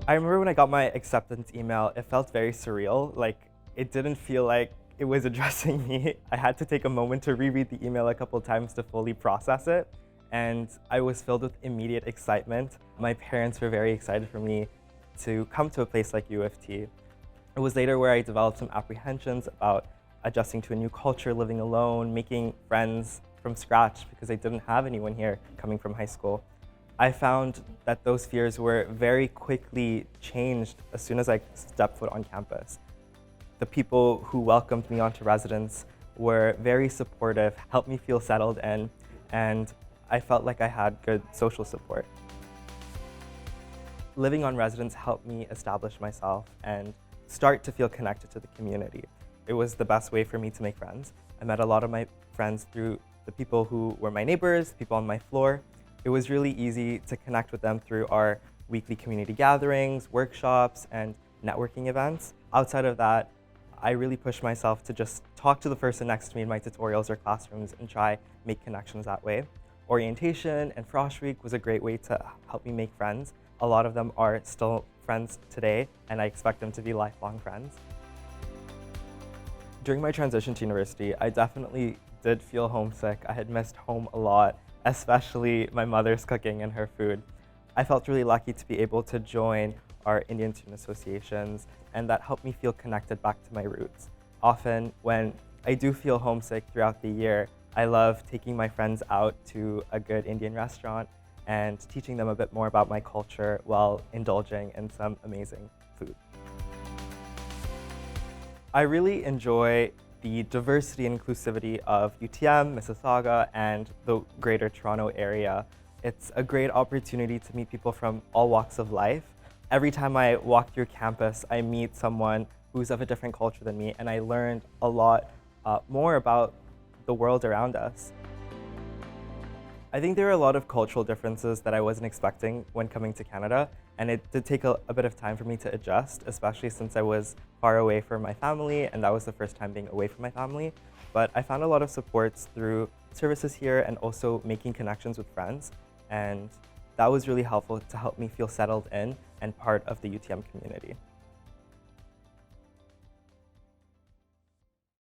I remember when I got my acceptance email, it felt very surreal. Like, it didn't feel like it was addressing me. I had to take a moment to reread the email a couple times to fully process it. And I was filled with immediate excitement. My parents were very excited for me to come to a place like U of T. It was later where I developed some apprehensions about adjusting to a new culture, living alone, making friends from scratch because I didn't have anyone here coming from high school. I found that those fears were very quickly changed as soon as I stepped foot on campus. The people who welcomed me onto residence were very supportive, helped me feel settled in, and I felt like I had good social support. Living on residence helped me establish myself and start to feel connected to the community. It was the best way for me to make friends. I met a lot of my friends through the people who were my neighbors, people on my floor. It was really easy to connect with them through our weekly community gatherings, workshops, and networking events. Outside of that, I really pushed myself to just talk to the person next to me in my tutorials or classrooms and try make connections that way. Orientation and Frosh Week was a great way to help me make friends. A lot of them are still friends today, and I expect them to be lifelong friends. During my transition to university, I definitely did feel homesick. I had missed home a lot, especially my mother's cooking and her food. I felt really lucky to be able to join our Indian student associations, and that helped me feel connected back to my roots. Often, when I do feel homesick throughout the year, I love taking my friends out to a good Indian restaurant and teaching them a bit more about my culture while indulging in some amazing food. I really enjoy the diversity and inclusivity of UTM, Mississauga, and the Greater Toronto area. It's a great opportunity to meet people from all walks of life. Every time I walk through campus, I meet someone who's of a different culture than me, and I learned a lot more about the world around us. I think there are a lot of cultural differences that I wasn't expecting when coming to Canada, and it did take a bit of time for me to adjust, especially since I was far away from my family, and that was the first time being away from my family. But I found a lot of supports through services here and also making connections with friends, and that was really helpful to help me feel settled in and part of the UTM community.